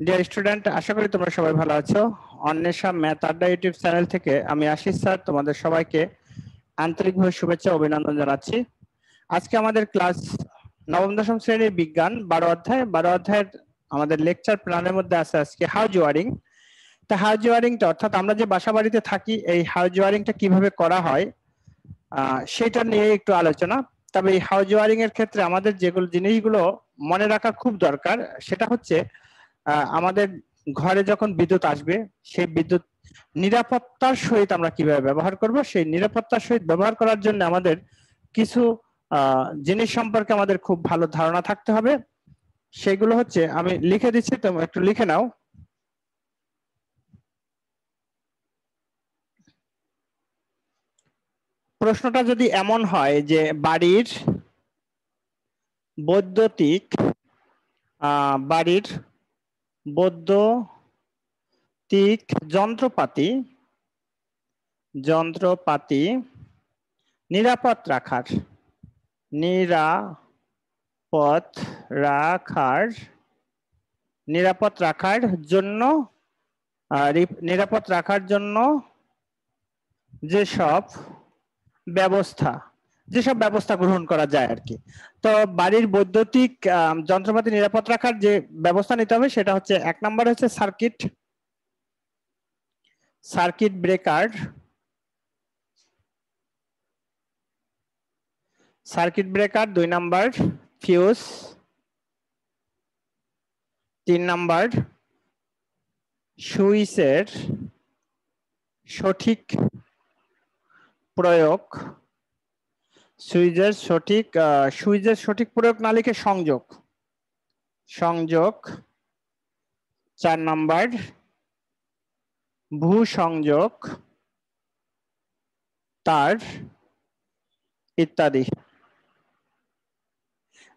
Dear student, আশা করি তোমরা সবাই ভালো আছো। অন্বেষা ম্যাথ আড্ডা ইউটিউব চ্যানেল থেকে আমি আশিস স্যার তোমাদের সবাইকে আন্তরিকভাবে শুভেচ্ছা ও অভিনন্দন জানাচ্ছি। আজকে আমাদের ক্লাস নবম দশম শ্রেণীর বিজ্ঞান 12 অধ্যায়ের আমাদের লেকচার প্ল্যানের মধ্যে আছে আজকে হাউজ ওয়ারিং। তা হাউজ ওয়ারিংটা অর্থাৎ আমরা যে বাসা বাড়িতে থাকি এই হাউজ ওয়ারিংটা কিভাবে করা হয় সেটা নিয়ে একটু আলোচনা। তবে এই হাউজ ওয়ারিং এর ক্ষেত্রে আমাদের যেগুলো জিনিসগুলো মনে রাখা খুব দরকার সেটা হচ্ছে আমাদের ঘরে যখন বিদ্যুৎ আসবে সেই বিদ্যুৎ নিরাপত্তার সহিত আমরা কিভাবে ব্যবহার করব, সেই নিরাপত্তার সহিত ব্যবহার করার জন্য আমাদের কিছু জিনিস সম্পর্কে আমাদের খুব ভালো ধারণা থাকতে হবে। সেগুলো হচ্ছে আমি লিখে দিচ্ছি, তুমি একটু লিখে নাও। প্রশ্নটা যদি এমন হয় যে বাড়ির বৈদ্যুতিক যন্ত্রপাতি নিরাপদ রাখার জন্য যেসব ব্যবস্থা গ্রহণ করা যায় আর কি। তো বাড়ির বৈদ্যুতিক যন্ত্রপাতি নিরাপদ রাখার যে ব্যবস্থা নিতে হবে সেটা হচ্ছে 1 নম্বর হচ্ছে circuit breaker, 2 number fuse, 3 number সুইচের সঠিক প্রয়োগ, সুইচের সঠিক প্রয়োগ না লিখে সংযোগ, 4 নাম্বার ভূসংযোগ তার ইত্যাদি।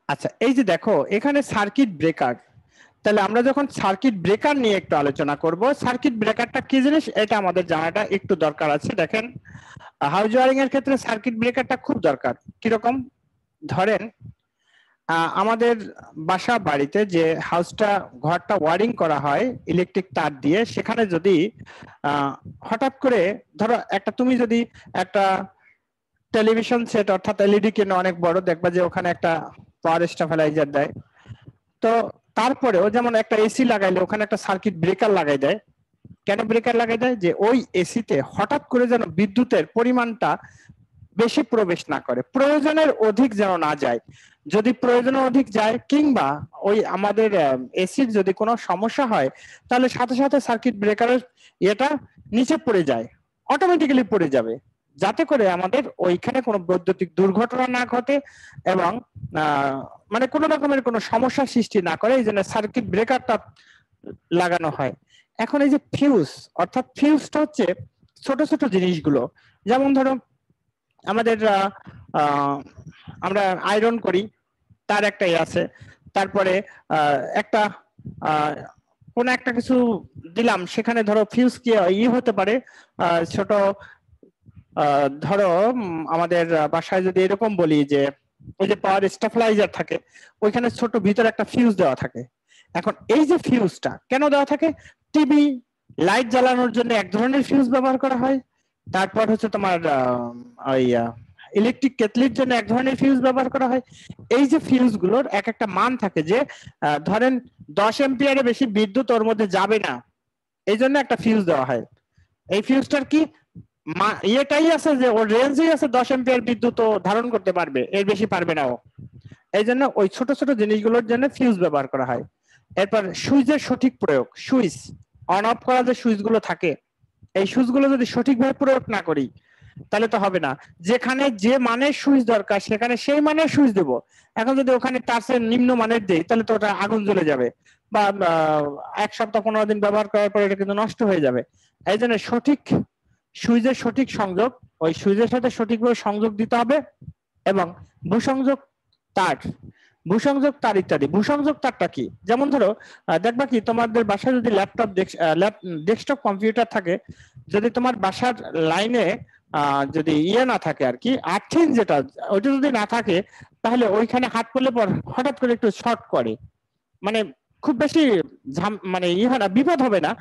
আচ্ছা, এই যে দেখো এখানে সার্কিট ব্রেকার, তাহলে আমরা যখন সার্কিট ব্রেকার নিয়ে একটু আলোচনা করব, সার্কিট ব্রেকারটা কি জিনিস এটা আমাদের জানাটা একটু দরকার আছে। দেখেন হাউস ওয়ারিং এর ক্ষেত্রে সার্কিট ব্রেকারটা খুব দরকার। কিরকম? ধরেন আমাদের বাসা বাড়িতে যে ঘরটা ওয়ারিং করা হয় ইলেকট্রিক তার দিয়ে, সেখানে যদি হঠাৎ করে ধরো তুমি যদি একটা টেলিভিশন সেট অর্থাৎ এলইডি কেন অনেক বড়, দেখবা যে ওখানে একটা পাওয়ার স্টেবিলাইজার দেয়। তো তারপরেও যেমন একটা এসি লাগাইলে ওখানে একটা সার্কিট ব্রেকার লাগাই দেয়। কেন ব্রেকার লাগাই দেয়? যে ওই এসিতে হঠাৎ করে যেন বিদ্যুতের পরিমাণটা বেশি প্রবেশ না করে, প্রয়োজনের অধিক যেন না যায়। যদি প্রয়োজনের অধিক যায় কিংবা ওই আমাদের এসির যদি কোনো সমস্যা হয়, তাহলে সাথে সাথে সার্কিট ব্রেকারের এটা নিচে পড়ে যায়, অটোমেটিক্যালি পড়ে যাবে, যাতে করে আমাদের ওইখানে কোনো বৈদ্যুতিক দুর্ঘটনা না ঘটে এবং মানে কোনো রকমের কোনো সমস্যা সৃষ্টি না করে। এই জন্য সার্কিট ব্রেকারটা লাগানো হয়। এখন এই যে ফিউজটা হচ্ছে ছোট ছোট জিনিসগুলো, যেমন ধরো আমাদের আমরা আয়রন করি, তার একটা আছে। তারপরে একটা কোন একটা কিছু দিলাম, সেখানে ধরো ফিউজ কি হতে পারে ছোট। ধরো আমাদের বাসায় যদি এরকম বলি যে ওই যে পাওয়ার স্টেবিলাইজার থাকে, ওইখানে ছোট ভিতরে একটা ফিউজ দেওয়া থাকে। এখন এই যে ফিউজটা কেন দেওয়া থাকে? টিভি লাইট জ্বালানোর জন্য এক ধরনের ফিউজ ব্যবহার করা হয়। তারপর হচ্ছে তোমার ওই ইলেকট্রিক কেটলির জন্য এক ধরনের ফিউজ ব্যবহার করা হয়। এই যে ফিউজ গুলোর এক একটা মান থাকে, যে ধরেন 10 এম্পিয়ারের বেশি বিদ্যুৎ ওর মধ্যে যাবে না, এই জন্য একটা ফিউজ দেওয়া হয়। এই ফিউজটার কি ইয়েটাই আছে যে ওর রেঞ্জই আছে 10 এম্পিয়ার বিদ্যুৎ ও ধারণ করতে পারবে, এর বেশি পারবে না ও। এই জন্য ওই ছোট ছোট জিনিসগুলোর জন্য ফিউজ ব্যবহার করা হয়। এরপর সুইচের সঠিক প্রয়োগ, সুইচ অন অফ করা যে সুইচগুলো থাকে, এই সুইচগুলো যদি সঠিকভাবে প্রয়োগ না করি তাহলে তো হবে না। যেখানে যে মানের সুইচ দরকার সেখানে সেই মানের সুইচ দেব। এখন যদি ওখানে তার চেয়ে নিম্ন মানের দেই তাহলে তো ওটা আগুন জ্বলে যাবে, বা 1 সপ্তাহ 15 দিন ব্যবহার করার পর এটা কিন্তু নষ্ট হয়ে যাবে। এই জন্য সুইচের সঠিক সংযোগ, ওই সুইচের সাথে সঠিকভাবে সংযোগ দিতে হবে। এবং ভূসংযোগ তার ইত্যাদি। ভূসংযোগ তারটা কি? যেমন ধরো দেখবা কি তোমাদের বাসায় যদি ডেস্কটপ কম্পিউটার থাকে, যদি তোমার বাসার লাইনে যদি না থাকে আর কি, আর্থিং যেটা ওইটা যদি না থাকে, তাহলে ওইখানে হাত পড়লে পর হঠাৎ করে একটু শর্ট করে, মানে খুব বেশি মানে হয় না, বিপদ হবে না,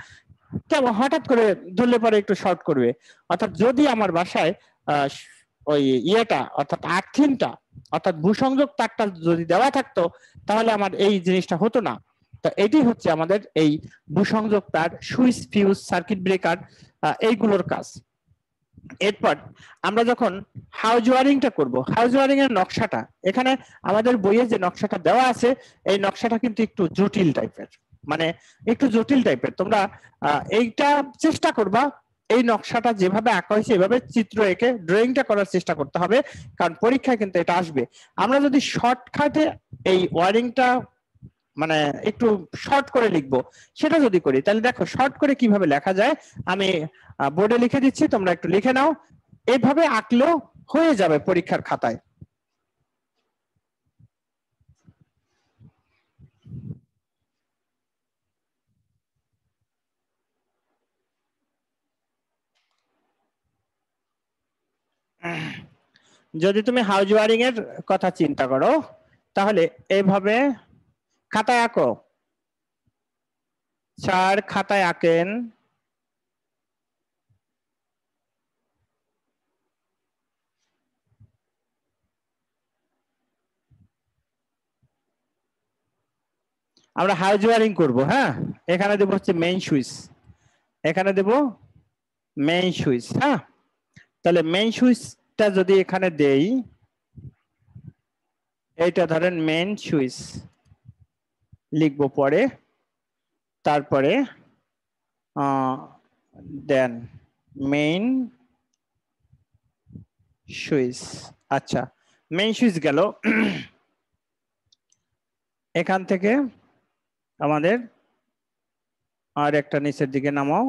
কেমন হঠাৎ করে ধরলে পরে একটু শর্ট করবে। অর্থাৎ যদি আমার বাসায় ওই ইয়েটা অর্থাৎ আর্থিনটা অর্থাৎ ভূসংযোগ তারটা যদি দেওয়া থাকতো তাহলে আমার এই জিনিসটা হতো না। তো এটি হচ্ছে আমাদের এই ভূসংযোগ তার, সুইচ, ফিউজ, সার্কিট ব্রেকার, এইগুলোর কাজ। এরপর আমরা যখন হাউস ওয়ারিংটা করব, হাউস ওয়ারিং এর নকশাটা এখানে আমাদের বইয়ে যে নকশাটা দেওয়া আছে এই নকশাটা কিন্তু একটু জটিল টাইপের, মানে একটু জটিল টাইপের। তোমরা এইটা চেষ্টা করবা এই নকশাটা যেভাবে আঁকা হয়েছে এভাবে চিত্র এঁকে ড্রয়িংটা করার চেষ্টা করতে হবে, কারণ পরীক্ষায় কিন্তু এটা আসবে। আমরা যদি শর্টকাটে এই ওয়ারিংটা মানে একটু শর্ট করে লিখবো সেটা যদি করি, তাহলে দেখো শর্ট করে কিভাবে লেখা যায় আমি বোর্ডে লিখে দিচ্ছি, তোমরা একটু লিখে নাও। এইভাবে আঁকলেও হয়ে যাবে পরীক্ষার খাতায়। যদি তুমি হাউস ওয়ারিং এর কথা চিন্তা করো তাহলে এইভাবে খাতায় আঁকো, স্যার খাতায় আঁকেন। আমরা হাউস ওয়ারিং করবো, হ্যাঁ। এখানে দেবো হচ্ছে মেইন সুইচ, এখানে দেবো মেইন সুইচ, হ্যাঁ। তাহলে মেইন সুইচটা যদি এখানে দেই, এইটা ধরেন মেইন সুইচ লিখবো পরে, তারপরে দেন মেইন সুইচ। আচ্ছা, মেইন সুইচ গেল। এখান থেকে আমাদের আর একটা নিচের দিকে নামাও,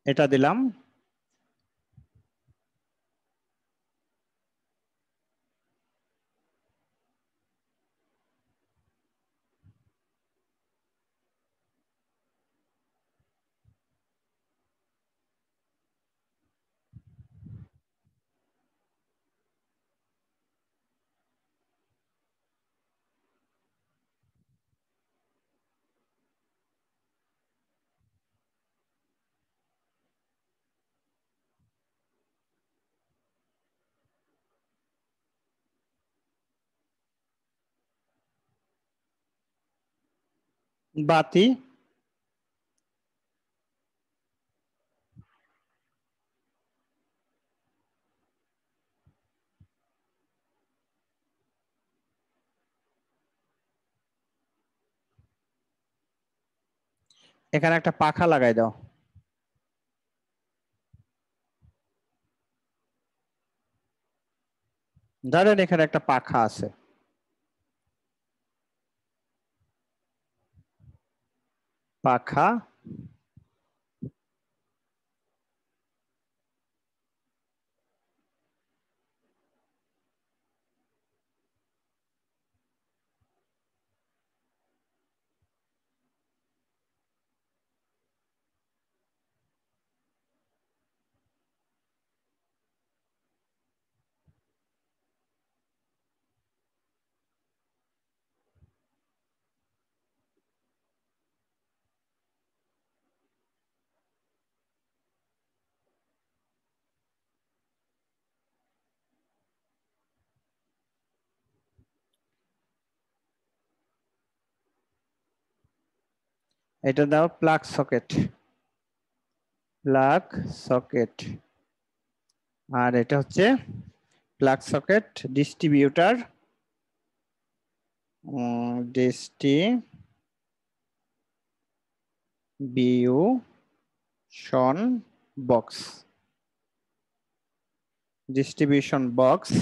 এটা দিলাম। বাতি, এখানে একটা পাখা লাগাই দাও। ধরেন এখানে একটা পাখা আছে, পাখা। এটা দাও প্লাগ সকেট, প্লাগ সকেট। আর এটা হচ্ছে plug socket distributor, distribution box, distribution box.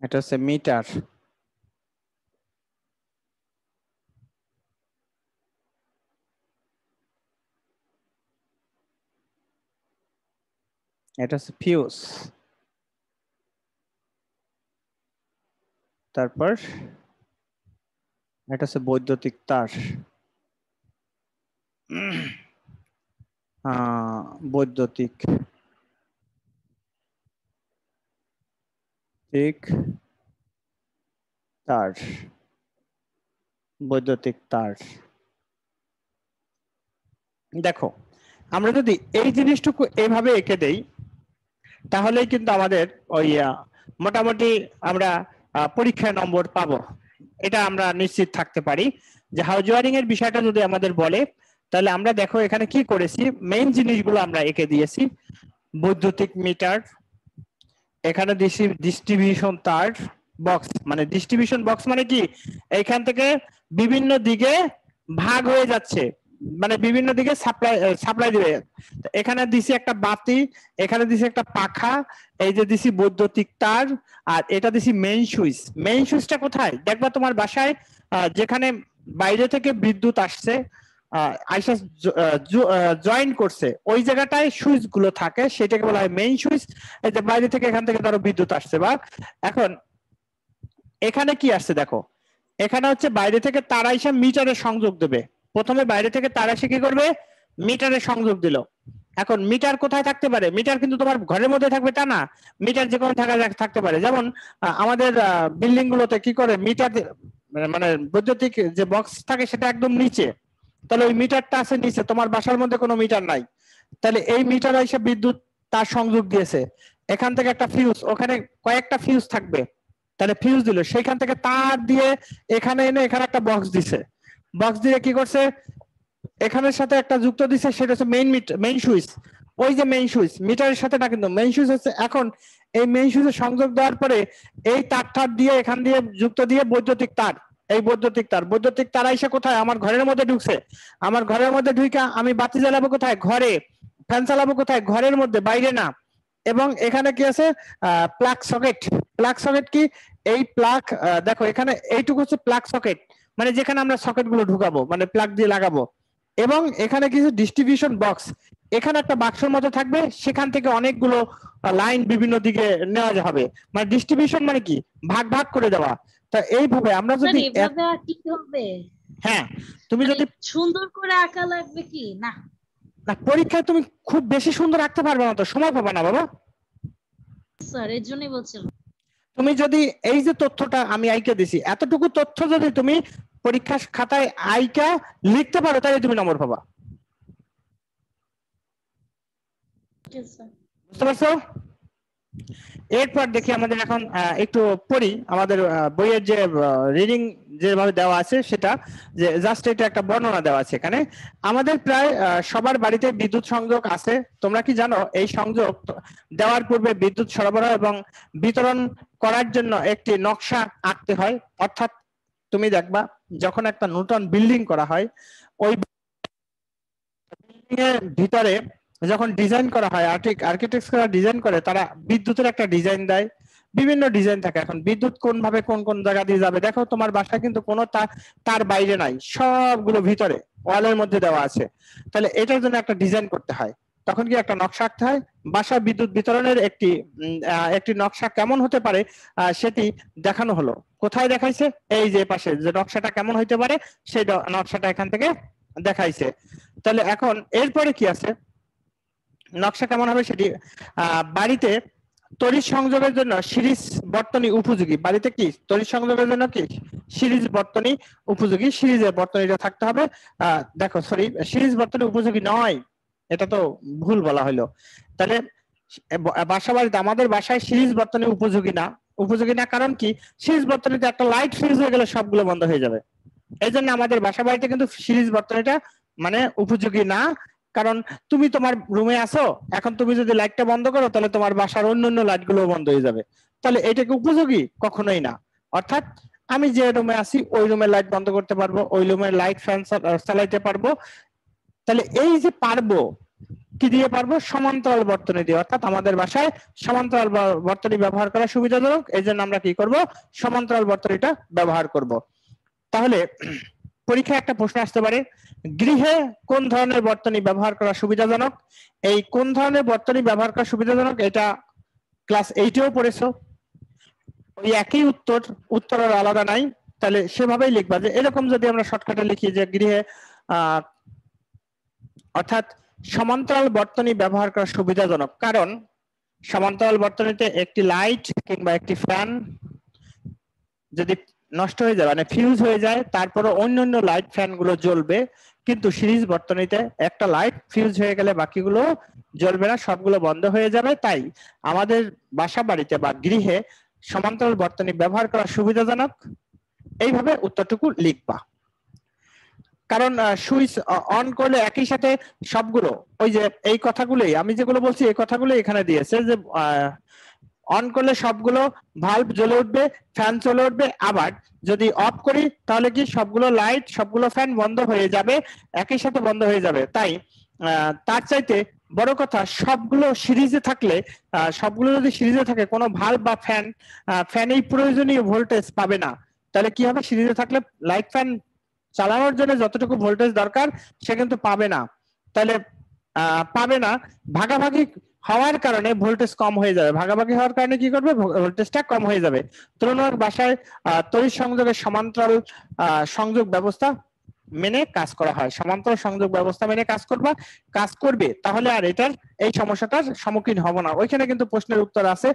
এটা হচ্ছে মিটার, এটা হচ্ছে ফিউজ, তারপর এটা হচ্ছে বৈদ্যুতিক তার, বৈদ্যুতিক তার, বৈদ্যুতিক তার। দেখো আমরা যদি এই জিনিসটুকু এইভাবে এঁকে দেই তাহলেই কিন্তু আমাদের ওই মোটামুটি আমরা পরীক্ষায় নম্বর পাবো, এটা আমরা নিশ্চিত থাকতে পারি। যে হাউস ওয়ারিং এর বিষয়টা যদি আমাদের বলে তাহলে আমরা দেখো এখানে কি করেছি, মেইন জিনিসগুলো আমরা এঁকে দিয়েছি। বৈদ্যুতিক মিটার, এখানে ডিস্ট্রিবিউশন তার বক্স, মানে ডিস্ট্রিবিউশন বক্স মানে কি, এইখান থেকে বিভিন্ন দিকে ভাগ হয়ে যাচ্ছে, মানে বিভিন্ন দিকে সাপ্লাই দিবে। এখানে দিছি একটা বাতি, এখানে দিছি একটা পাখা, এই যে দিছি বৈদ্যুতিক তার, আর এটা দিছি মেইন সুইচ। মেইন সুইচটা কোথায় দেখবা তোমার বাসায়, যেখানে বাইরে থেকে বিদ্যুৎ আসছে আইসা জয়েন করছে ওই জায়গাটায় সুইচ গুলো থাকে, সেটাকে বলা হয় মেইন সুইচ। এই যে বাইরে থেকে এখান থেকে ধরো বিদ্যুৎ আসছে, বা এখন এখানে কি আসছে দেখো, এখানে হচ্ছে বাইরে থেকে তার আইসা মিটারে সংযোগ দেবে। প্রথমে বাইরে থেকে তার এসে কি করবে, মিটারে সংযোগ দিল। এখন মিটার কোথায় থাকতে পারে, মিটার কিন্তু তোমার ঘরের মধ্যে থাকবে তা না, মিটার যে কোনো থাকতে পারে। যেমন আমাদের বিল্ডিং গুলোতে কি করে, মিটার মানে বৈদ্যুতিক যে বক্স থাকে সেটা একদম নিচে, তাহলে ওই মিটারটা আছে নিচে, তোমার বাসার মধ্যে কোনো মিটার নাই, তাহলে এই মিটার এসে বিদ্যুৎ তার সংযোগ দিয়েছে। এখান থেকে একটা ফিউজ, ওখানে কয়েকটা ফিউজ থাকবে, তাহলে ফিউজ দিল, সেখান থেকে তার দিয়ে এখানে এনে এখানে একটা বক্স দিছে, বক্স দিয়ে কি করছে, এখানের সাথে একটা যুক্ত দিছে, সেটা হচ্ছে মেইন সুইচ। ওই যে মেইন সুইচ মিটারের সাথে না, কিন্তু মেইন সুইচ হচ্ছে, এখন এই মেইন সুইচে সংযোগ দেওয়ার পরে এই তার দিয়ে এখান দিয়ে যুক্ত দিয়ে বৈদ্যুতিক তার, এই বৈদ্যুতিক তার আইসা কোথায়, আমার ঘরের মধ্যে ঢুকছে। আমার ঘরের মধ্যে ঢুকে আমি বাতি জ্বালাবো কোথায়, ঘরে। ফ্যান চালাবো কোথায়, ঘরের মধ্যে, বাইরে না। এবং এখানে কি আছে, প্লাগ সকেট। প্লাগ সকেট কি, এই প্লাগ, দেখো এখানে এইটুকু হচ্ছে প্লাগ সকেট, মানে যেখানে আমরা সকেট গুলো ঢুকাবো, মানে প্লাগ দিয়ে লাগাবো। এবং এখানে কিছু ডিস্ট্রিবিউশন বক্স, এখানে একটা বাক্সের মতো থাকবে, সেখান থেকে অনেকগুলো লাইন বিভিন্ন দিকে নেওয়া হবে। মানে ডিস্ট্রিবিউশন মানে কি, ভাগ ভাগ করে দেওয়া। তা এইভাবে আমরা যদি এইভাবে আঁকতে হবে, হ্যাঁ তুমি যদি সুন্দর করে আঁকা লাগবে কি না, না পরীক্ষায় তুমি খুব বেশি সুন্দর আঁকতে পারবে না, তো সময় পাবে না বাবা। স্যার এর জন্যই বলছিলাম। তুমি যদি এই যে তথ্যটা আমি আইকা দিছি, এতটুকু তথ্য যদি তুমি পরীক্ষার খাতায় আইকা লিখতে পারো, তাহলে তুমি নম্বর পাবা। বুঝতে পারছো? এরপর দেখি আমাদের এখন একটু পড়ি আমাদের বইয়ের যে রিডিং যেভাবে দেওয়া আছে সেটা, যে জাস্ট এটা একটা বর্ণনা দেওয়া আছে এখানে। আমাদের প্রায় সবার বাড়িতে বিদ্যুৎ সংযোগ আছে। তোমরা কি জানো এই সংযোগ দেওয়ার পূর্বে বিদ্যুৎ সরবরাহ এবং বিতরণ করার জন্য একটি নকশা আঁকতে হয়। অর্থাৎ তুমি দেখবা যখন একটা নতুন বিল্ডিং করা হয়, ওই বিল্ডিং এর ভিতরে যখন ডিজাইন করা হয়, আর্কিটেক্টরা ডিজাইন করে, তারা বিদ্যুতের একটা ডিজাইন দেয়, বিভিন্ন ডিজাইন থাকে। এখন বিদ্যুৎ কোন ভাবে কোন কোন জায়গা দিয়ে যাবে, দেখো তোমার বাসা কিন্তু কোনো তার বাইরে নাই, সবগুলো ভিতরে ওয়ালের মধ্যে দেওয়া আছে। তাহলে এটার জন্য একটা ডিজাইন করতে হয়, তখন কি একটা নকশা আঁকতে হয়। বাসা বিদ্যুৎ বিতরণের একটি নকশা কেমন হতে পারে সেটি দেখানো হলো। কোথায় দেখাইছে, এই যে পাশে, যে নকশাটা কেমন হইতে পারে সেই নকশাটা এখান থেকে দেখাইছে। তাহলে এখন এরপরে কি আছে, নকশা কেমন হবে সেটি, বাড়িতে তড়িৎ সংযোগের জন্য সিরিজ বর্তনী উপযোগী। বাড়িতে কি তড়িৎ সংযোগের জন্য কি সিরিজ বর্তনী উপযোগী, সিরিজের বর্তনীটা থাকতে হবে। দেখো সরি, সিরিজ বর্তনী উপযোগী নয়, এটা তো ভুল বলা হলো। তাহলে বাসা বাড়িতে, আমাদের বাসায় সিরিজ বর্তনী উপযোগী না। কারণ কি, সিরিজ বর্তনীতে একটা লাইট ফিউজ হয়ে গেলে সবগুলো বন্ধ হয়ে যাবে। এই জন্য আমাদের বাসা বাড়িতে কিন্তু সিরিজ বর্তনীটা মানে উপযোগী না। কারণ তুমি তোমার রুমে আসো, এখন তুমি যদি লাইটটা বন্ধ করো তাহলে তোমার বাসার অন্যান্য লাইট গুলো বন্ধ হয়ে যাবে। তাহলে এটাকে উপযোগী কখনোই না। অর্থাৎ আমি যে রুমে আছি ওই রুমের লাইট বন্ধ করতে পারবো, ওই রুমের লাইট ফ্যান চালাইতে পারবো। তাহলে এই যে পারবো, কি দিয়ে পারবো? সমান্তরাল বর্তনী দিয়ে। অর্থাৎ আমাদের বাসায় সমান্তরাল বর্তনী ব্যবহার করা সুবিধাজনক, এই জন্য আমরা কি করব? সমান্তরাল বর্তনীটা ব্যবহার করব। তাহলে পরীক্ষায় একটা প্রশ্ন আসতে পারে, গৃহে কোন ধরনের বর্তনী ব্যবহার করা সুবিধাজনক? এই কোন ধরনের বর্তনী ব্যবহার করা সুবিধাজনক এটা ক্লাস 8-এও পড়েছো। ওই একই উত্তর আর আলাদা নাই। তাহলে সেভাবেই লিখবা যে এরকম যদি আমরা শর্টকাটে লিখি যে গৃহে অর্থাৎ সমান্তরাল বর্তনী ব্যবহার করা সুবিধাজনক, কারণ সমান্তরাল বর্তনীতে একটি লাইট কিংবা একটি ফ্যান যদি নষ্ট হয়ে যায় মানে ফিউজ হয়ে যায়, তারপরে অন্যান্য লাইট ফ্যান গুলো জ্বলবে, কিন্তু সিরিজ বর্তনীতে একটা লাইট ফিউজ হয়ে গেলে বাকিগুলো জ্বলবে না, সবগুলো বন্ধ হয়ে যাবে। তাই আমাদের বাসা বাড়িতে বা গৃহে সমান্তরাল বর্তনী ব্যবহার করা সুবিধাজনক। এইভাবে উত্তরটুকু লিখবা। কারণ সুইচ অন করলে একই সাথে সবগুলো, ওই যে এই কথাগুলোই আমি যেগুলো বলছি এই কথাগুলো এখানে দিয়েছে যে অন করলে সবগুলো ভালভ জ্বলে উঠবে, ফ্যান চলে উঠবে, আবার যদি অফ করি তাহলে কি সবগুলো লাইট সবগুলো ফ্যান বন্ধ হয়ে যাবে, একই সাথে বন্ধ হয়ে যাবে। তাই তার চাইতে বড় কথা সবগুলো সিরিজে থাকলে, সবগুলো যদি সিরিজে থাকে কোনো ভালভ বা ফ্যানেই প্রয়োজনীয় ভোল্টেজ পাবে না। তাহলে কি হবে? সিরিজে থাকলে লাইট ফ্যান চালানোর জন্য যতটুকু ভোল্টেজ দরকার সে কিন্তু পাবে না। তাহলে পাবে না, ভাগাভাগি হওয়ার কারণে ভোল্টেজ কম হয়ে যাবে। ভাগাভাগি হওয়ার কারণে কি করবে? ভোল্টেজটা কম হয়ে যাবে। তুলনামূলক বাসায় তড়িৎ সংযোগের সমান্তরাল সংযোগ ব্যবস্থা মেনে কাজ করা হয়। সমান্তরাল সংযোগ ব্যবস্থা মেনে কাজ করবে, তাহলে আর এটার এই সমস্যাটার সম্মুখীন হব না। ওইখানে কিন্তু প্রশ্নের উত্তর আছে,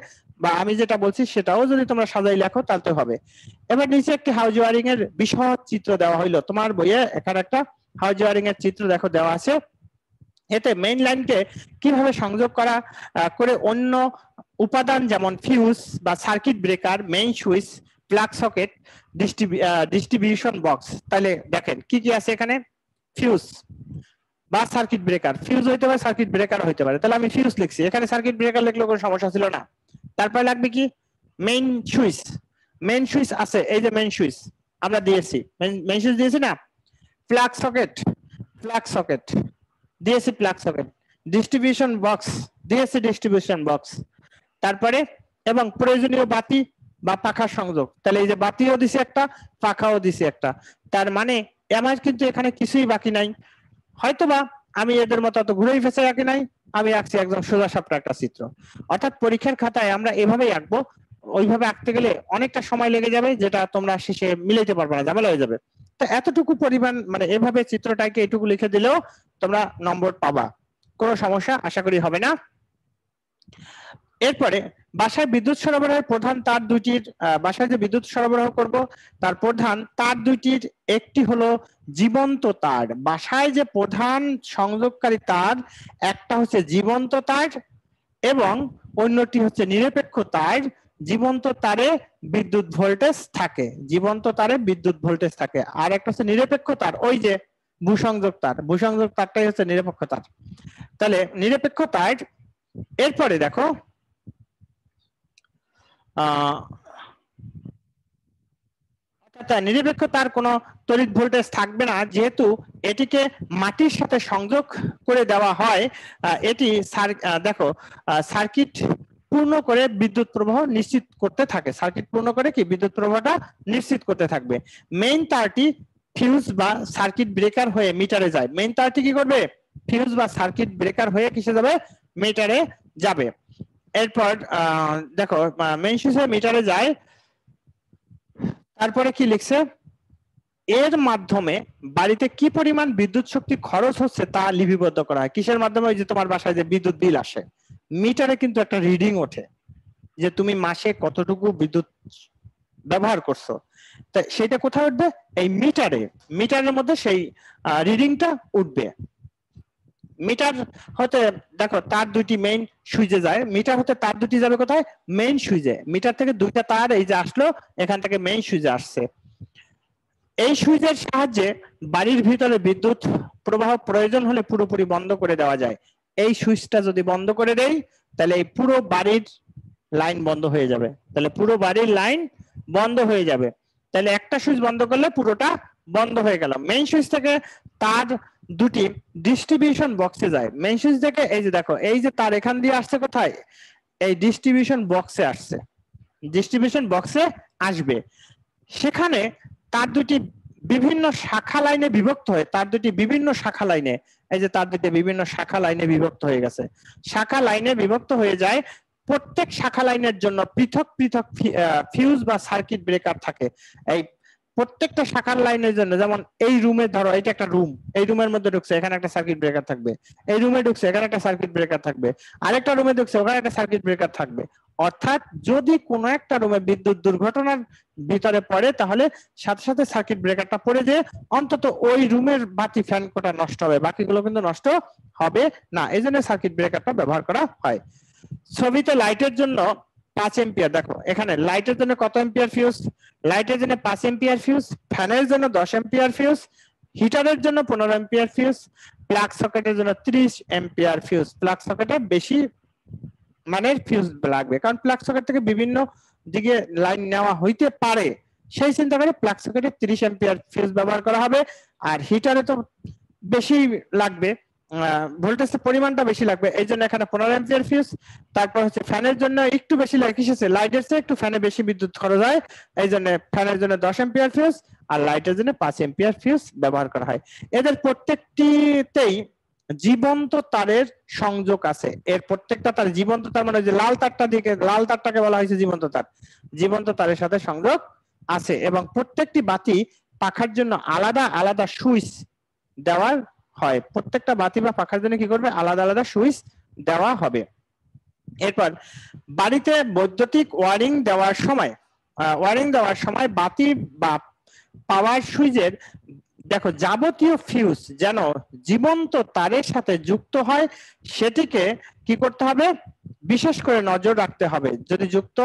বা আমি যেটা বলছি সেটাও যদি তোমরা সাজাই লেখো তাহলে হবে। এবার নিচে একটি হাউস ওয়ারিং এর বিশদ চিত্র দেওয়া হইলো তোমার বইয়ে। এখানে একটা হাউস ওয়ারিং এর চিত্র দেখো দেওয়া আছে। এতে মেইন লাইনকে কিভাবে সংযোগ করে অন্য উপাদান যেমন ফিউজ বা circuit breaker, main switch, plug socket, distribution box. তাহলে দেখেন কি কি আছে এখানে। ফিউজ বা সার্কিট ব্রেকার, ফিউজ হইতে পারে সার্কিট ব্রেকার হইতে পারে। তাহলে আমি ফিউজ লিখছি, এখানে সার্কিট ব্রেকার লিখলেও কোনো সমস্যা ছিল না। তারপরে লাগবে কি? Main switch. মেইন সুইচ আছে, এই যে মেইন সুইচ আমরা দিয়েছি, মেইন সুইচ দিয়েছি না। প্লাগ সকেট দিয়েছি, প্লাগ সকেট। ডিস্ট্রিবিউশন বক্স দিয়েছি, ডিস্ট্রিবিউশন বক্স। তারপরে এবং প্রয়োজনীয় বাতি বা পাখার সংযোগ। তাহলে এই যে বাতিও দিছি একটা, পাখাও দিছি একটা। তার মানে আমার কিন্তু এখানে কিছুই বাকি নাই। হয়তোবা আমি এদের মতো অত ঘুরেই ফেসে রাখি নাই, আমি আঁকছি একদম সোজা সাপটা একটা চিত্র। অর্থাৎ পরীক্ষার খাতায় আমরা এভাবেই আঁকবো। ওইভাবে আঁকতে গেলে অনেকটা সময় লেগে যাবে, যেটা তোমরা শেষে মিলাইতে পারবে না, ঝামেলা হয়ে যাবে। তো এতটুকু পরিমাণ মানে এভাবে চিত্রটাকে এটুকু লিখে দিলেও তোমরা নম্বর পাবা, কোনো সমস্যা আশা করি হবে না। এরপরে বাসায় বিদ্যুৎ সরবরাহের প্রধান তার দুইটির, বাসায় যে বিদ্যুৎ সরবরাহ করব তার প্রধান তার দুইটির একটি হলো জীবন্ত তার। বাসায় যে প্রধান সংযোগকারী তার, একটা হচ্ছে জীবন্ত তার এবং অন্যটি হচ্ছে নিরপেক্ষ তার। জীবন্ত তারে বিদ্যুৎ ভোল্টেজ থাকে, জীবন্ত তারে বিদ্যুৎ ভোল্টেজ থাকে। আর একটা হচ্ছে নিরপেক্ষ তার, ওই যে ভূসংযোগ তারটাই হচ্ছে নিরপেক্ষ তার। তাহলে নিরপেক্ষ তার। এরপরে দেখো নিরপেক্ষ তার কোনো তড়িৎ ভোল্টেজ থাকবে না, যেহেতু এটিকে মাটির সাথে সংযোগ করে দেওয়া হয়। এটি দেখো সার্কিট পূর্ণ করে বিদ্যুৎ প্রবাহ নিশ্চিত করতে থাকে। সার্কিট পূর্ণ করে কি বিদ্যুৎ প্রবাহটা নিশ্চিত করতে থাকবে। মেইন তারটি ফিউজ বা সার্কিট ব্রেকার হয়ে মিটারে যায়। মেইন তারটি কি করবে? ফিউজ বা সার্কিট ব্রেকার হয়ে কিসে যাবে? মিটারে যাবে। এরপর দেখো মেইন সুইচ হয়ে মিটারে যায়। তারপরে কি লিখছে? এর মাধ্যমে বাড়িতে কি পরিমাণ বিদ্যুৎ শক্তি খরচ হচ্ছে তা লিপিবদ্ধ করা হয়। কিসের মাধ্যমে? ওই যে তোমার বাসায় যে বিদ্যুৎ বিল আসে, মিটারে কিন্তু একটা রিডিং ওঠে যে তুমি মাসে কতটুকু বিদ্যুৎ ব্যবহার করছো। তা সেটা কোথায় উঠবে? এই মিটারের মধ্যে সেই রিডিংটা উঠবে। মিটার হতে দেখো তার দুটি মেইন সুইচে যায়। মিটার হতে তার দুটি যাবে কোথায়? মেইন সুইচে। মিটার থেকে দুইটা তার এই যে আসলো, এখান থেকে মেইন সুইচে আসছে। এই সুইচের সাহায্যে বাড়ির ভিতরে বিদ্যুৎ প্রবাহ প্রয়োজন হলে পুরোপুরি বন্ধ করে দেওয়া যায়। এই সুইচটা যদি বন্ধ করে দেই তাহলে এই পুরো বাড়ির লাইন বন্ধ হয়ে যাবে। তাহলে পুরো বাড়ির লাইন বন্ধ হয়ে যাবে। তাহলে একটা সুইচ বন্ধ করলে পুরোটা বন্ধ হয়ে গেল। মেইন সুইচ থেকে তার দুটি ডিস্ট্রিবিউশন বক্সে যায়। মেইন সুইচ থেকে এই যে দেখো, এই যে তার এখান দিয়ে আসছে কোথায়, এই ডিস্ট্রিবিউশন বক্সে আসছে, ডিস্ট্রিবিউশন বক্সে আসবে। সেখানে তার দুটি বিভিন্ন শাখা লাইনে বিভক্ত হয়ে, তার দুটি বিভিন্ন শাখা লাইনে, এই যে তার দুটি বিভিন্ন শাখা লাইনে বিভক্ত হয়ে গেছে, শাখা লাইনে বিভক্ত হয়ে যায়। প্রত্যেক শাখা লাইনের জন্য পৃথক পৃথক ফিউজ বা সার্কিট ব্রেকার থাকে। এই প্রত্যেকটা শাখার লাইনের জন্য, যেমন এই রুমে ধরো এটা একটা রুম, এই রুমের মধ্যে ঢুকছে, এখানে একটা সার্কিট ব্রেকার থাকবে। এই রুমে ঢুকছে, এখানে একটা সার্কিট ব্রেকার থাকবে। আরেকটা রুমে ঢুকছে, ওখানে একটা সার্কিট ব্রেকার থাকবে। অর্থাৎ যদি কোনো একটা রুমে বিদ্যুৎ দুর্ঘটনার ভিতরে পড়ে, তাহলে সাথে সাথে সার্কিট ব্রেকারটা পড়ে যে অন্তত ওই রুমের বাতি ফ্যান কোটা নষ্ট হবে, বাকিগুলো কিন্তু নষ্ট হবে না। এই জন্য সার্কিট ব্রেকারটা ব্যবহার করা হয়। ছবিতে লাইটের জন্য 5 এম্পিয়ার, দেখো এখানে লাইটের জন্য কত এম্পিয়ার ফিউজ, লাইটের জন্য 5 এম্পিয়ার ফিউজ, ফ্যানের জন্য 10 এম্পিয়ার ফিউজ, হিটারের জন্য 15 এম্পিয়ার ফিউজ, প্লাগ সকেটের জন্য 30 এম্পিয়ার ফিউজ। প্লাগ সকেটে বেশি মানের ফিউজ লাগবে, কারণ প্লাগ সকেট থেকে বিভিন্ন দিকে লাইন নেওয়া হইতে পারে, সেই চিন্তা করে প্লাগ সকেটে 30 এম্পিয়ার ফিউজ ব্যবহার করা হবে। আর হিটারে তো বেশি লাগবে, ভোল্টেজের পরিমাণটা বেশি লাগবে, এই জন্য এখানে 15 এম্পিয়ার ফিউজ। তারপর হচ্ছে ফ্যানের জন্য একটু বেশি লাগে, কিসেছে, লাইটের চেয়ে একটু ফ্যানে বেশি বিদ্যুৎ খরচ হয়, এই জন্য ফ্যানের জন্য 10 এম্পিয়ার ফিউজ আর লাইটের জন্য 5 এম্পিয়ার ফিউজ ব্যবহার করা হয়। এদের প্রত্যেকটিতেই জীবন্ত তারের সংযোগ আছে। এর প্রত্যেকটা তার জীবন্ত তার, মানে যে লাল তারটা দিকে, লাল তারটাকে বলা হয়েছে জীবন্ত তার, জীবন্ত তারের সাথে সংযোগ আছে। এবং প্রত্যেকটি বাতি পাখার জন্য আলাদা আলাদা সুইচ দেওয়ার হয়, প্রত্যেকটা বাতি বা পাখার জন্য কি করবে, আলাদা আলাদা সুইচ দেওয়া হবে। এরপর বাড়িতে বৈদ্যুতিক ওয়ারিং দেওয়ার সময় বাতি বা পাওয়ার সুইচের দেখো যাবতীয় ফিউজ যেন জীবন্ত তারের সাথে যুক্ত হয়, সেটিকে কি করতে হবে, বিশেষ করে নজর রাখতে হবে। যদি যুক্ত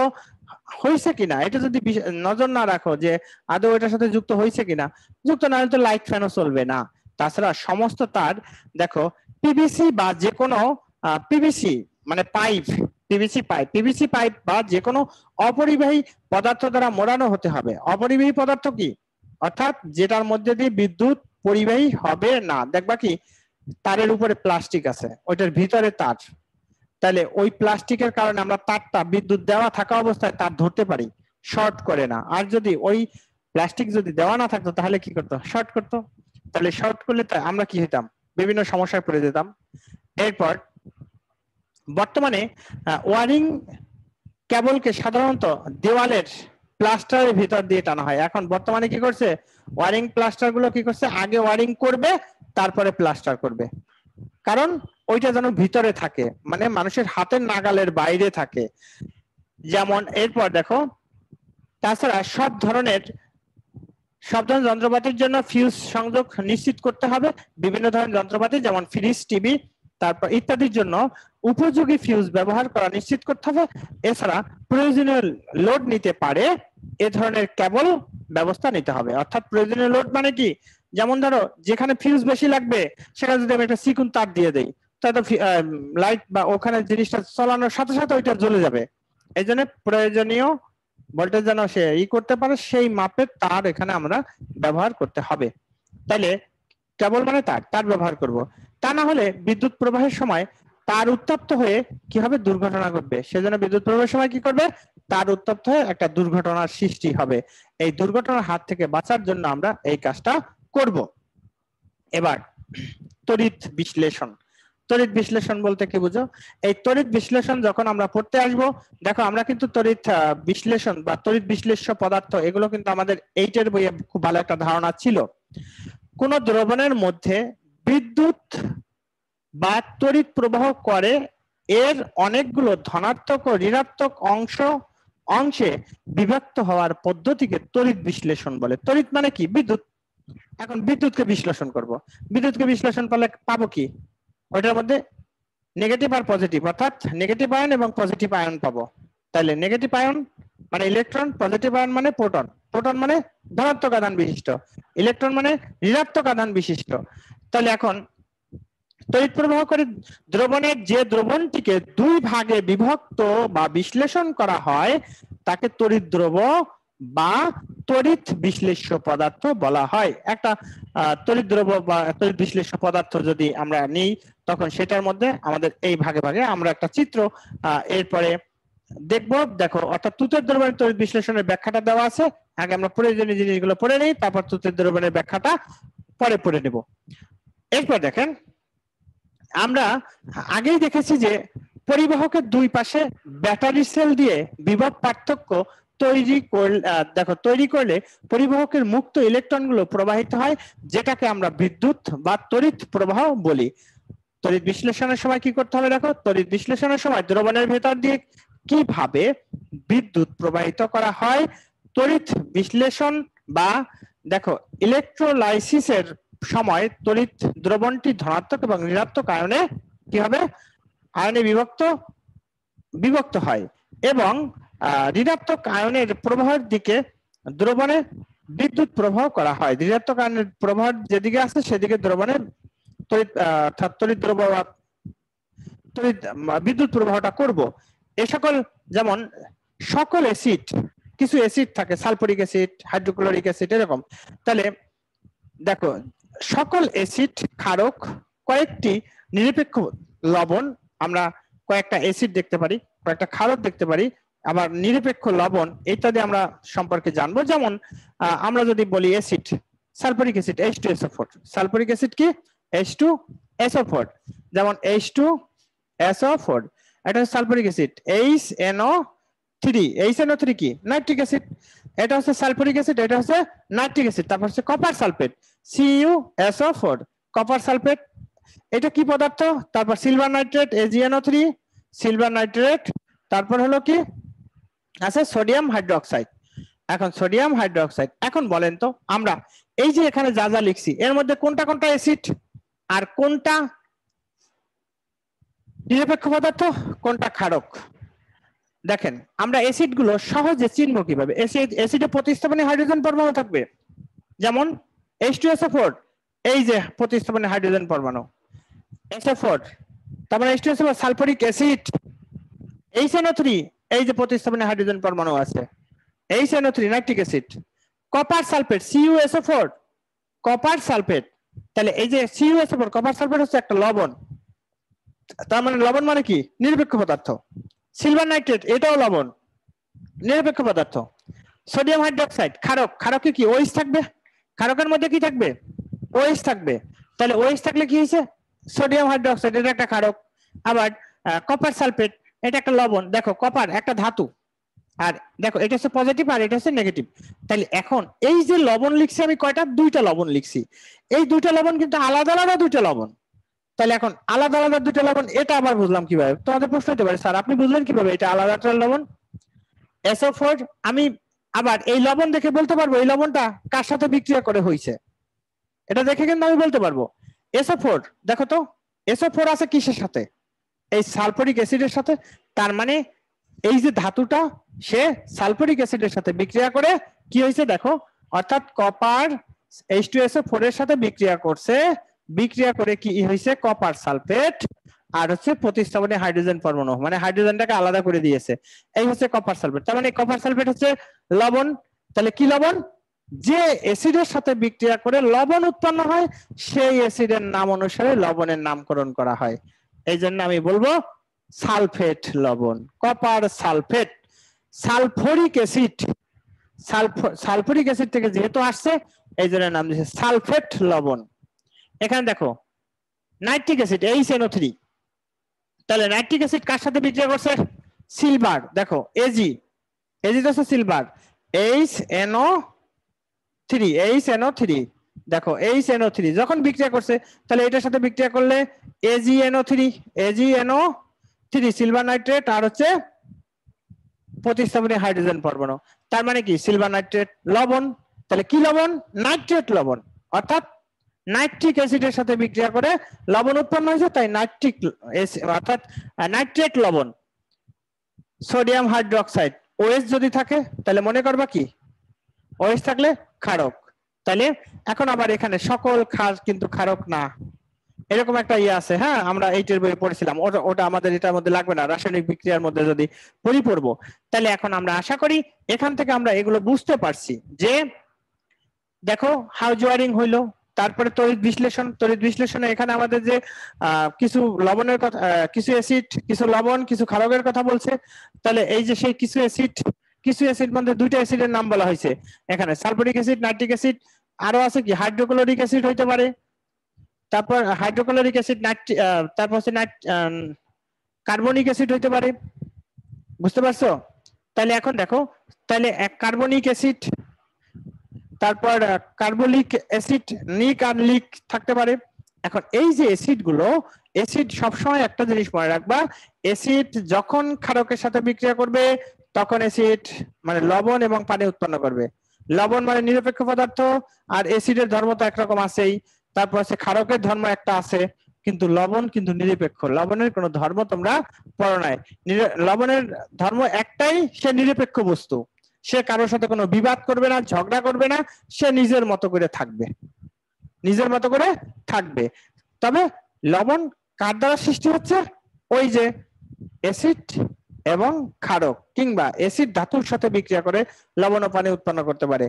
হয়েছে কিনা, এটা যদি নজর না রাখো যে আদৌ এটার সাথে যুক্ত হয়েছে কিনা, যুক্ত না হলে তো লাইট ফ্যানও চলবে না। তাছাড়া সমস্ত তার দেখো পিভিসি বা যে কোনো পিভিসি মানে পাইপ, পিভিসি পাইপ বা যে কোনো অপরিবাহী পদার্থ দ্বারা মোড়ানো হতে হবে। অপরিবাহী পদার্থ কি, অর্থাৎ যেটার মধ্যে দিয়ে বিদ্যুৎ পরিবাহী হবে না। দেখবা কি তারের উপরে প্লাস্টিক আছে, ওইটার ভিতরে তার, তাহলে ওই প্লাস্টিকের কারণে আমরা তারটা বিদ্যুৎ দেওয়া থাকা অবস্থায় তার ধরতে পারি, শর্ট করে না। আর যদি ওই প্লাস্টিক যদি দেওয়া না থাকতো তাহলে কি করতো, শর্ট করতো। তাহলে শর্ট করলে আমরা কি হইতাম, বিভিন্ন সমস্যায় পড়ে যেতাম। এরপর বর্তমানে ওয়ারিং কেবলকে সাধারণত দেওয়ালের প্লাস্টারের ভিতর দিয়ে টানা হয়। এখন বর্তমানে কি করছে, ওয়ারিং প্লাস্টার গুলো কি করছে, আগে ওয়ারিং করবে তারপরে প্লাস্টার করবে, কারণ ওইটা যেন ভিতরে থাকে, মানে মানুষের হাতের নাগালের বাইরে থাকে। যেমন এরপর দেখো, তাছাড়া সব ধরনের যন্ত্রপাতির জন্য ফিউজ সংযোগ নিশ্চিত করতে হবে। বিভিন্ন ধরনের যন্ত্রপাতি যেমন ফ্রিজ, টিভি, তারপর ইত্যাদির জন্য উপযোগী ফিউজ ব্যবহার করা নিশ্চিত করতে হবে। এছাড়া প্রয়োজনীয় লোড নিতে পারে এ ধরনের কেবল ব্যবস্থা নিতে হবে। অর্থাৎ প্রয়োজনীয় লোড মানে কি, যেমন ধরো যেখানে ফিউজ বেশি লাগবে সেখানে যদি আমি একটা চিকন তার দিয়ে দেই, তাহলে লাইট বা ওখানে জিনিসটা চালানোর সাথে সাথে ওইটা জ্বলে যাবে। এই জন্য প্রয়োজনীয় ভোল্টেজ যেন সে করতে পারে সেই মাপের তার এখানে আমরা ব্যবহার করতে হবে। তাহলে কেবল মানে তার ব্যবহার করব, তা না হলে বিদ্যুৎ প্রবাহের সময় তার উত্তপ্ত হয়ে কি হবে, দুর্ঘটনা ঘটবে। সেজন্য বিদ্যুৎ প্রবাহের সময় কি করবে, তার উত্তপ্ত হয়ে একটা দুর্ঘটনার সৃষ্টি হবে। এই দুর্ঘটনার হাত থেকে বাঁচার জন্য আমরা এই কাজটা করব। এবার তড়িৎ বিশ্লেষণ। তড়িৎ বিশ্লেষণ বলতে কি বুঝো, এই তড়িৎ বিশ্লেষণ যখন আমরা পড়তে আসব, দেখো আমরা কিন্তু তড়িৎ বিশ্লেষণ বা তড়িৎ বিশ্লেষ্য পদার্থ এগুলো কিন্তু আমাদের 8 এর বইয়ে খুব ভালো একটা ধারণা ছিল। কোন দ্রবণের মধ্যে বিদ্যুৎ বা তড়িৎ প্রবাহ করে এর অনেকগুলো ধনাত্মক ও ঋণাত্মক অংশে বিভক্ত হওয়ার পদ্ধতিকে তড়িৎ বিশ্লেষণ বলে। তড়িৎ মানে কি, বিদ্যুৎ। এখন বিদ্যুৎকে বিশ্লেষণ করব, বিদ্যুৎকে বিশ্লেষণ করলে পাবো কি, ওইটার মধ্যে নেগেটিভ আর পজিটিভ, অর্থাৎ নেগেটিভ আয়ন এবং পজিটিভ আয়ন পাবো। তাহলে নেগেটিভ আয়ন মানে ইলেকট্রন, পজিটিভ আয়ন মানে প্রোটন, প্রোটন মানে ধনাত্মক আধান বিশিষ্ট, ইলেকট্রন মানে ঋণাত্মক আধান বিশিষ্ট। তাহলে এখন তড়িৎ প্রবাহ করে দ্রবণের যে দ্রবণটিকে দুই ভাগে বিভক্ত বা বিশ্লেষণ করা হয় তাকে তড়িৎ দ্রব বা তড়িৎ বিশ্লেষ্য পদার্থ বলা হয়। একটা তড়িৎ দ্রব্য বা তড়িৎ বিশ্লেষ্য পদার্থ যদি আমরা নিই তখন সেটার মধ্যে আমাদের এই ভাগে ভাগে আমরা একটা চিত্র এরপরে দেখবো। দেখো, অর্থাৎ তুতের দ্রবণের তড়িৎ বিশ্লেষণের ব্যাখ্যাটা দেওয়া আছে। আগে আমরা প্রয়োজনীয় জিনিসগুলো পড়ে নিই, তারপর তুতের দ্রবণের ব্যাখ্যাটা পরে পড়ে নেব। এরপর দেখেন, আমরা আগেই দেখেছি যে পরিবাহকের দুই পাশে ব্যাটারি সেল দিয়ে বিভব পার্থক্য তৈরি করলে পরিবাহকের মুক্ত ইলেকট্রনগুলো প্রবাহিত হয়, যেটাকে আমরা বিদ্যুৎ বা তড়িৎ প্রবাহ বলি। তড়িৎ বিশ্লেষণের সময় কি করতে হবে? দেখো, তড়িৎ বিশ্লেষণের সময় দ্রবণের ভেতর দিয়ে কিভাবে বিদ্যুৎ প্রবাহিত করা হয়। তড়িৎ বিশ্লেষণ বা দেখো ইলেকট্রোলাইসিসের সময় তড়িৎ দ্রবণটি ধনাত্মক এবং ঋণাত্মক আয়নে কি হবে? আয়নে বিভক্ত হয় এবং ঋণাত্মক আয়নের প্রবাহের দিকে দ্রবণে বিদ্যুৎ প্রবাহ করা হয়। ঋণাত্মক আয়নের প্রবাহ যেদিকে আছে সেদিকে দ্রবণের বিদ্যুৎ প্রবাহটা করব। এই সকল, যেমন সকল অ্যাসিড, কিছু অ্যাসিড থাকে, সালফুরিক অ্যাসিড, হাইড্রোক্লোরিক অ্যাসিড, এরকম। তাহলে দেখো, সকল অ্যাসিড ক্ষারক, কয়েকটি নিরপেক্ষ লবণ, আমরা কয়েকটা অ্যাসিড দেখতে পারি, কয়েকটা ক্ষারক দেখতে পারি, আবার নিরপেক্ষ লবণ ইত্যাদি আমরা সম্পর্কে জানবো। যেমন আমরা যদি বলি acid, sulphuric acid H2SO4, sulphuric acid কি H2SO4, যেমন H2SO4 এটা হচ্ছে সালফুরিক অ্যাসিড। HNO3 কি? Nitric acid. এটা হচ্ছে সালফুরিক অ্যাসিড, এটা হচ্ছে নাইট্রিক অ্যাসিড। তারপর হচ্ছে copper sulphate, CuSO4, copper sulphate. এটা কি পদার্থ? তারপর silver nitrate, AgNO3, silver nitrate. তারপর হলো কি আছে? Sodium hydroxide. এখন সোডিয়াম হাইড্রোক্সাইড, এখন বলেন তো, আমরা এই যে এখানে যা যা লিখছি এর মধ্যে কোনটা কোনটা অ্যাসিড আর কোনটা নিরপেক্ষ পদার্থ, কোনটা ক্ষারক? দেখেন, আমরা অ্যাসিড গুলো সহজে চিনব কিভাবে? অ্যাসিডে প্রতিস্থাপনী হাইড্রোজেন পরমাণু থাকবে, যেমন H2SO4, এই যে প্রতিস্থাপনী হাইড্রোজেন পরমাণু SO4। তারপরে H2SO4 সালফুরিক অ্যাসিড, HNO3, এই যে প্রতিস্থাপনী হাইড্রোজেন পরমাণু আছে, HNO3 nitric acid. Copper sulphate, CuSO4, copper sulphate. তাহলে এই যে CuSO4, কপার সালফেট হচ্ছে একটা লবণ, তার মানে লবণ মানে কি? নিরপেক্ষ পদার্থ। সিলভার নাইট্রেট, এটাও লবণ, নিরপেক্ষ পদার্থ। সোডিয়াম হাইড্রোক্সাইড ক্ষারক, ক্ষারকে কি OH থাকবে? ক্ষারকের মধ্যে কি থাকবে? OH থাকবে। তাহলে OH থাকলে কি হয়েছে? সোডিয়াম হাইড্রোক্সাইড, এটা একটা ক্ষারক। আবার কপার সালফেট, এটা একটা লবণ। দেখো, কপার একটা ধাতু, আর দেখো এটা হচ্ছে পজিটিভ আর এটা হচ্ছে নেগেটিভ। তাহলে এখন এই যে লবণ লিখছি আমি, কয়টা? দুইটা লবণ লিখছি। এই দুইটা লবণ কিন্তু আলাদা আলাদা দুইটা লবণ। তাহলে এখন আলাদা আলাদা দুইটা লবণ, এটা আবার বুঝলাম কিভাবে? তোমাদের প্রশ্ন হতে পারে, স্যার আপনি বুঝলেন কিভাবে এটা আলাদা একটা লবণ? SO4, আমি আবার এই লবণ দেখে বলতে পারবো এই লবণটা কার সাথে বিক্রিয়া করে হয়েছে, এটা দেখে কিন্তু আমি বলতে পারবো। SO4 দেখো তো, SO4 আছে কিসের সাথে? এই সালফুরিক অ্যাসিডের সাথে। তার মানে এই যে ধাতুটা, সে সালফুরিক অ্যাসিডের সাথে বিক্রিয়া করে কি হয়েছে দেখো, অর্থাৎ কপার H2SO4 এর সাথে বিক্রিয়া করছে, বিক্রিয়া করে কি হয়েছে? কপার সালফেট আর হচ্ছে প্রতিস্থাপনী হাইড্রোজেন পরমাণু, মানে হাইড্রোজেনটাকে আলাদা করে দিয়েছে। এই হচ্ছে কপার সালফেট। তার মানে কপার সালফেট হচ্ছে লবণ। তাহলে কি লবণ? যে অ্যাসিডের সাথে বিক্রিয়া করে লবণ উৎপন্ন হয়, সেই অ্যাসিডের নাম অনুসারে লবণের নামকরণ করা হয়। এই জন্য আমি বলবো সালফেট লবণ, copper sulphate. Sulphuric acid, sulphuric acid থেকে যেহেতু আসছে এই জন্য নাম দিয়েছে সালফেট লবণ। এখানে দেখো নাইট্রিক অ্যাসিড HNO3, তাহলে নাইট্রিক অ্যাসিড কার সাথে বিক্রিয়া করছে? সিলভার। দেখো Ag তো হচ্ছে সিলভার, HNO3, দেখো HNO3 যখন বিক্রিয়া করছে, তাহলে এটার সাথে বিক্রিয়া করলে AgNO3 সিলভার নাইট্রেট আর হচ্ছে প্রতিস্থাপনী হাইড্রোজেন পরমাণু। তার মানে কি? সিলভার নাইট্রেট লবণ। তাহলে কি লবণ? নাইট্রেট লবণ। অর্থাৎ নাইট্রিক অ্যাসিডের সাথে বিক্রিয়া করে লবণ উৎপন্ন হয়েছে, তাই নাইট্রিক অর্থাৎ নাইট্রেট লবণ। সোডিয়াম হাইড্রোক্সাইড, OH যদি থাকে তাহলে মনে করবা কি? OH থাকলে ক্ষারক। তাহলে এখন আবার এখানে সকল ক্ষার কিন্তু ক্ষারক না, এরকম একটা ইয়ে আছে, হ্যাঁ আমরা এইটার বইয়ে পড়েছিলাম, ওটা ওটা আমাদের এটার মধ্যে লাগবে না, রাসায়নিক বিক্রিয়ার মধ্যে যদি পড়বো। তাহলে এখন আমরা আশা করি এখান থেকে আমরা এগুলো বুঝতে পারছি যে দেখো হাউজ ওয়ারিং হইলো, তারপরে তড়িৎ বিশ্লেষণ, তড়িৎ বিশ্লেষণে এখানে আমাদের যে কিছু লবণের কথা, কিছু অ্যাসিড, কিছু লবণ, কিছু ক্ষারকের কথা বলছে। তাহলে এই যে সেই কিছু অ্যাসিড মধ্যে দুইটা অ্যাসিডের নাম বলা হয়েছে এখানে, সালফুরিক অ্যাসিড, নাইট্রিক অ্যাসিড, আরো আছে কি হাইড্রোক্লোরিক অ্যাসিড হইতে পারে, তারপর হাইড্রোক্লোরিক অ্যাসিড, তারপর হচ্ছে কার্বনিক অ্যাসিড হইতে পারে। বুঝতে পারছো? তাহলে এখন দেখো, তাহলে এক কার্বনিক অ্যাসিড, তারপর কার্বলিক অ্যাসিড, নিক আর লিক থাকতে পারে। এখন এই যে অ্যাসিড গুলো, অ্যাসিড সবসময় একটা জিনিস মনে রাখবা, অ্যাসিড যখন ক্ষারকের সাথে বিক্রিয়া করবে তখন অ্যাসিড মানে লবণ এবং পানি উৎপন্ন করবে। লবণ মানে নিরপেক্ষ পদার্থ, আর অ্যাসিডের ধর্ম তো একরকম আছেই, তারপর হচ্ছে ক্ষারকের ধর্ম একটা আছে, কিন্তু লবণ কিন্তু নিরপেক্ষ, লবণের কোনো ধর্ম তোমরা পড়ো নাই। লবণের ধর্ম একটাই, সে নিরপেক্ষ বস্তু, সে কারোর সাথে কোনো বিবাদ করবে না, ঝগড়া করবে না, সে নিজের মতো করে থাকবে, নিজের মতো করে থাকবে। তবে লবণ কার দ্বারা সৃষ্টি হচ্ছে? ওই যে অ্যাসিড এবং ক্ষারক, কিংবা অ্যাসিড ধাতুর সাথে বিক্রিয়া করে লবণ ও পানি উৎপন্ন করতে পারে।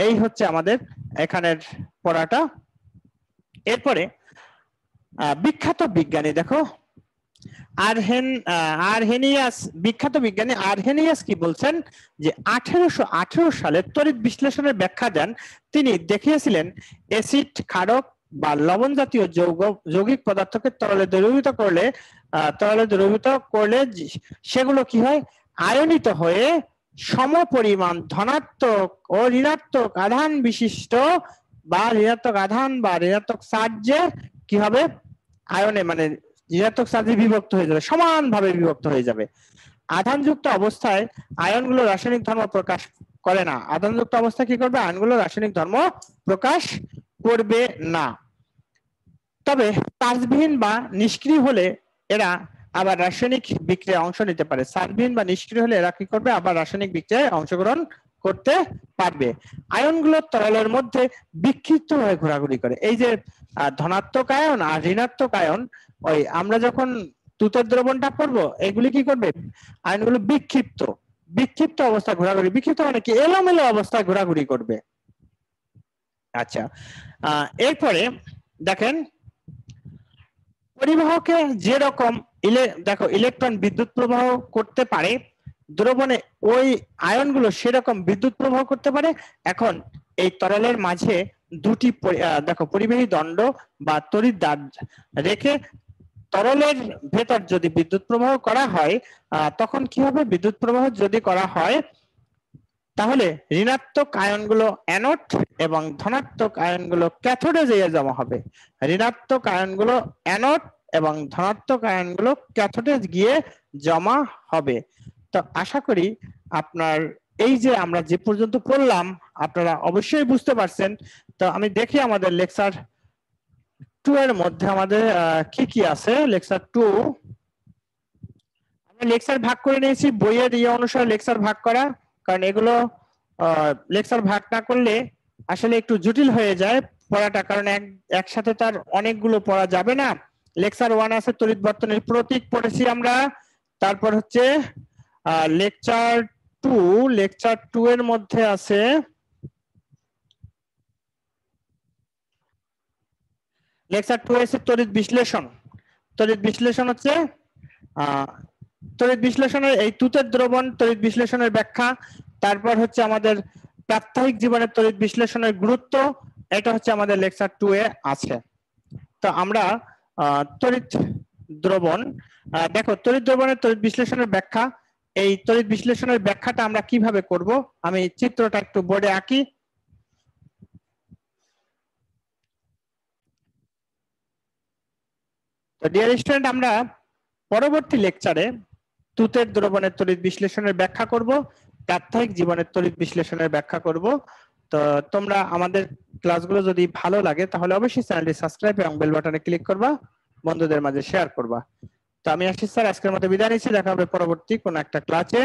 এই হচ্ছে আমাদের এখানের পড়াটা। এরপরে বিখ্যাত বিজ্ঞানী দেখো আরহেনিয়াস, বিখ্যাত বিজ্ঞানী আরহেনিয়াস কি বলছেন যে 1818 সালে তড়িৎ বিশ্লেষণের ব্যাখ্যা দেন। তিনি দেখিয়েছিলেন অ্যাসিড, ক্ষারক বা লবণ জাতীয় যৌগিক পদার্থকে তরলে দ্রবীভূত করলে সেগুলো কি হয়, আয়নিত হয়ে সমপরিমাণ ধনাত্মক ও ঋণাত্মক আধান বিশিষ্ট বা ঋণাত্মক আধান বা ঋণাত্মক চার্জে কি হবে, আয়নে মানে ঋণাত্মক চার্জে বিভক্ত হয়ে যাবে, সমানভাবে বিভক্ত হয়ে যাবে। আধানযুক্ত অবস্থায় আয়নগুলো রাসায়নিক ধর্ম প্রকাশ করে না। আধানযুক্ত অবস্থায় কি করবে, আয়নগুলো রাসায়নিক ধর্ম প্রকাশ করবে না। তবে চার্জবিহীন বা নিষ্ক্রিয় হলে এরা আবার রাসায়নিক বিক্রিয়ায় অংশ নিতে পারে। চার্জবিহীন বা নিষ্ক্রিয় হলে এরা কি করবে, আবার রাসায়নিক বিক্রিয়ায় অংশগ্রহণ করতে পারবে। আয়নগুলো তরলের মধ্যে বিক্ষিপ্ত হয়ে ঘোরাঘুরি করে। এই যে ধনাত্মক আয়ন আর ঋণাত্মক আয়ন, ওই আমরা যখন তুতের দ্রবণটা পড়বো, এগুলি কি করবে, আয়নগুলো বিক্ষিপ্ত অবস্থায় ঘোরাঘুরি, বিক্ষিপ্ত মানে কি এলোমেলো অবস্থায় ঘোরাঘুরি করবে। আচ্ছা, এরপরে দেখেন পরিবাহকে যেরকম দেখো ইলেকট্রন বিদ্যুৎ প্রবাহ করতে পারে, দ্রবণে ওই আয়নগুলো সেরকম বিদ্যুৎ প্রবাহ করতে পারে। এখন এই তরলের মাঝে দুটি দেখো পরিবাহী দণ্ড বা তড়িৎদ্বার রেখে তরলের ভেতর যদি বিদ্যুৎ প্রবাহ করা হয়, তখন কি হবে, বিদ্যুৎ প্রবাহ যদি করা হয় তাহলে ঋণাত্মক আয়নগুলো অ্যানোড এবং ধনাত্মক আয়নগুলো ক্যাথোডে যেয়ে জমা হবে। ঋণাত্মক আয়নগুলো অ্যানোড এবং ধনাত্মক আয়নগুলো ক্যাথোডে গিয়ে জমা হবে। তো আশা করি আপনার এই যে আমরা যে পর্যন্ত পড়লাম আপনারা অবশ্যই বুঝতে পারছেন। তো আমি দেখি আমাদের লেকচার 2 এর মধ্যে আমাদের কি কি আছে। লেকচার 2 আমরা লেকচার ভাগ করে নিয়েছি, বইয়ের ইয়ে অনুসারে লেকচার ভাগ করা, কারণ এগুলো লেকচার ভাগ না করলে আসলে একটু জটিল হয়ে যায় পড়াটা, কারণ একসাথে তার অনেকগুলো পড়া যাবে না। লেকচার 1 আছে তড়িৎ বর্তনীর প্রতীক পড়েছি আমরা, তারপর হচ্ছে লেকচার 2 এর মধ্যে আছে লেকচার 2 আছে তড়িৎ বিশ্লেষণ। তড়িৎ বিশ্লেষণ হচ্ছে তড়িৎ বিশ্লেষণের এই তুতের দ্রবণ তড়িৎ বিশ্লেষণের ব্যাখ্যা, তারপর হচ্ছে আমাদের প্রাত্যহিক জীবনের তড়িৎ বিশ্লেষণের গুরুত্ব, এটা হচ্ছে আমাদের লেকচার 2 এ আছে। তো আমরা তড়িৎ দ্রবণ দেখো, তড়িৎ দ্রবণের তড়িৎ বিশ্লেষণের ব্যাখ্যা, এই তড়িৎ বিশ্লেষণের ব্যাখ্যাটা আমরা কিভাবে করব, আমি চিত্রটা একটু বোর্ডে আঁকি। তো ডিয়ার স্টুডেন্ট, আমরা পরবর্তী লেকচারে তুতের দ্রবণের তড়িৎ বিশ্লেষণের ব্যাখ্যা করব, প্রাত্যহিক জীবনের তড়িৎ বিশ্লেষণের ব্যাখ্যা করব। তো তোমরা আমাদের ক্লাসগুলো যদি ভালো লাগে তাহলে অবশ্যই চ্যানেলটি সাবস্ক্রাইব এবং বেল বাটনে ক্লিক করবা, বন্ধুদের মাঝে শেয়ার করবা। তো আমি আশিস স্যার আজকের মতো বিদায় নিচ্ছি, দেখা হবে পরবর্তী কোন একটা ক্লাসে।